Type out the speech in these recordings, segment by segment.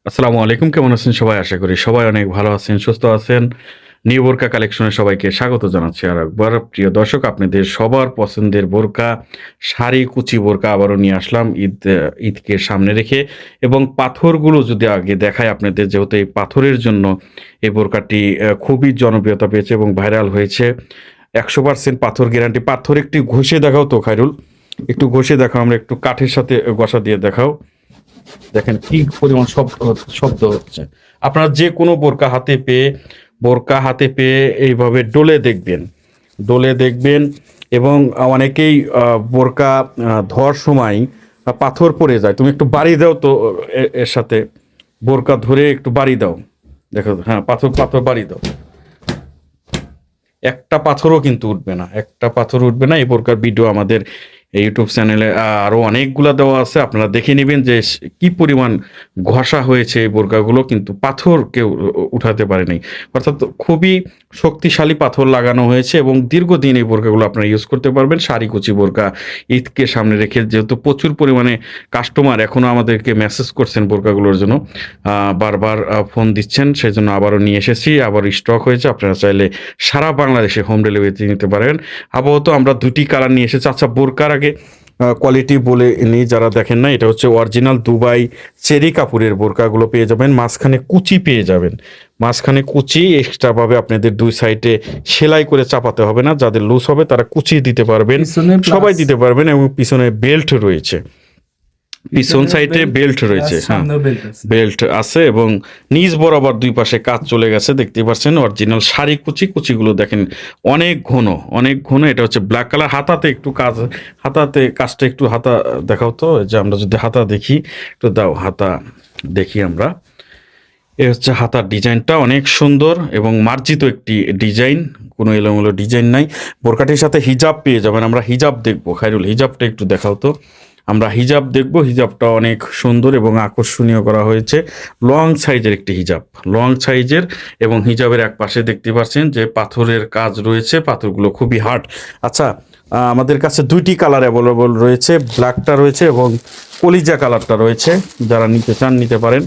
আসসালামু আলাইকুম। কেমন আছেন সবাই? আশা করি সবাই অনেক ভালো আছেন, সুস্থ আছেন। নিউ বোরকা কালেকশনে সবাইকে স্বাগত জানাচ্ছি আরেকবার। প্রিয় দর্শক, আপনাদের সবার পছন্দের বোরকা, শাড়ি, কুচি বোরকা আবারও নিয়ে আসলাম ঈদকে সামনে রেখে। এবং পাথরগুলো যদি আগে দেখাই আপনাদের, যেহেতু এই পাথরের জন্য এই বোরকাটি খুবই জনপ্রিয়তা পেয়েছে এবং ভাইরাল হয়েছে। ১০০% পাথর গ্যারান্টি। পাথর একটু ঘষে দেখাও তো খায়রুল। একটু ঘষে দেখাও, আমরা একটু কাঠের সাথে ঘষা দিয়ে দেখাও। দেখেন কি পরিমাণ শব্দ শব্দ হচ্ছে। আপনারা যে কোনো বোরকা হাতে পেয়ে এইভাবে ডলে দেখবেন এবং অনেকেই বোরকা ধোয়ার সময় পাথর পড়ে যায়। তুমি একটু বাড়ি দাও তো এর সাথে বোরকা ধরে একটু বাড়ি দাও। দেখো, হ্যাঁ, পাথর পাথর বাড়ি দাও। একটা পাথরও কিন্তু উঠবে না, একটা পাথর উঠবে না। এই বোরকার ভিডিও আমাদের এই ইউটিউব চ্যানেলে আরও অনেকগুলা দেওয়া আছে, আপনারা দেখে নেবেন যে কি পরিমাণ ঘষা হয়েছে এই বোরকাগুলো, কিন্তু পাথর কেউ উঠাতে পারেনি। অর্থাৎ খুবই শক্তিশালী পাথর লাগানো হয়েছে এবং দীর্ঘদিন এই বোরকাগুলো আপনারা ইউজ করতে পারবেন। শাড়ি কুচি বোরকা ঈদকে সামনে রেখে, যেহেতু প্রচুর পরিমাণে কাস্টমার এখনও আমাদেরকে মেসেজ করছেন বোরকাগুলোর জন্য, বারবার ফোন দিচ্ছেন, সেজন্য আবারও নিয়ে এসেছি। আবার স্টক হয়েছে, আপনারা চাইলে সারা বাংলাদেশে হোম ডেলিভারিতে নিতে পারেন। আপাতত আমরা দুটি কালার নিয়ে এসেছি। আচ্ছা, বোরকার আগে কোয়ালিটি বলে নিই, যারা দেখেন না, এটা হচ্ছে অরিজিনাল দুবাই চেরি কাপড়ের বোরকাগুলো পেয়ে যাবেন। মাঝখানে কুচি পেয়ে যাবেন, মাঝখানে কুচি এক্সট্রাভাবে আপনাদের দুই সাইডে সেলাই করে চাপাতে হবে না। যাদের লুজ হবে তারা কুচি দিতে পারবেন, পিছনে সবাই প্লাস দিতে পারবেন। এবং পিছনে বেল্ট রয়েছে, পিছন সাইডে বেল্ট রয়েছে, হ্যাঁ, সামনেও বেল্ট আছে। বেল্ট আছে এবং নিচ বরাবর দুই পাশে কাজ চলে গেছে, দেখতে পাচ্ছেন। অরিজিনাল শাড়ি কুচিগুলো দেখেন অনেক ঘন, অনেক ঘন। এটা হচ্ছে ব্ল্যাক কালার। হাতাতে একটু কাজ, হাতাতে কাজটা একটু হাতা দেখাও তো। যে আমরা যদি হাতা দেখি, একটু দাও হাতা দেখি আমরা। এ হচ্ছে হাতার ডিজাইনটা, অনেক সুন্দর এবং মার্জিত একটি ডিজাইন, কোনো এলোমেলো ডিজাইন নাই। বোরকাটির সাথে হিজাব পেয়ে যাবেন। আমরা হিজাব দেখবো, খায়রুল হিজাবটা একটু দেখাও তো। আমরা হিজাব দেখব। হিজাবটা অনেক সুন্দর এবং আকর্ষণীয় করা হয়েছে। লং সাইজের একটি হিজাব, লং সাইজের, এবং হিজাবের এক পাশে দেখতে পাচ্ছেন যে পাথরের কাজ রয়েছে। পাথরগুলো খুবই হার্ড। আচ্ছা, আমাদের কাছে দুইটি কালার অ্যাভেলেবল রয়েছে, ব্ল্যাকটা রয়েছে এবং কলিজা কালারটা রয়েছে। যারা নিতে চান নিতে পারেন।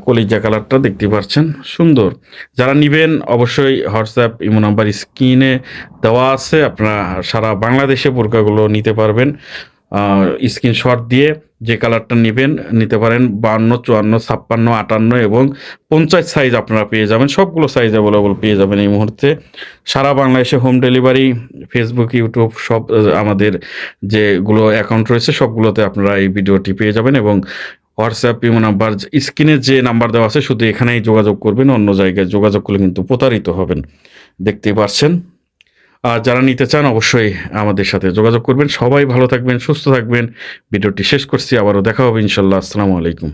কলিজা কালারটা দেখতে পাচ্ছেন, সুন্দর। যারা নিবেন অবশ্যই হোয়াটসঅ্যাপ ইমো নাম্বার স্ক্রিনে দেওয়া আছে, আপনারা সারা বাংলাদেশে বোরকাগুলো নিতে পারবেন। স্ক্রিনশট দিয়ে যে কালারটা নেবেন নিতে পারেন। 52, 54, 56, 58 এবং 50 সাইজ আপনারা পেয়ে যাবেন। সবগুলো সাইজ অ্যাভেলেবল পেয়ে যাবেন এই মুহূর্তে। সারা বাংলাদেশে হোম ডেলিভারি। ফেসবুক, ইউটিউব সব আমাদের যেগুলো অ্যাকাউন্ট রয়েছে সবগুলোতে আপনারা এই ভিডিওটি পেয়ে যাবেন। এবং হোয়াটসঅ্যাপ ইমো নাম্বার স্ক্রিনে যে নাম্বার দেওয়া আছে, শুধু এখানেই যোগাযোগ করবেন, অন্য জায়গায় যোগাযোগ করলে কিন্তু প্রতারিত হবেন, দেখতেই পারছেন। আর যারা নিতে চান অবশ্যই আমাদের সাথে যোগাযোগ করবেন। সবাই ভালো থাকবেন, সুস্থ থাকবেন। ভিডিওটি শেষ করছি, আবারও দেখা হবে ইনশাল্লাহ। আসসালামু আলাইকুম।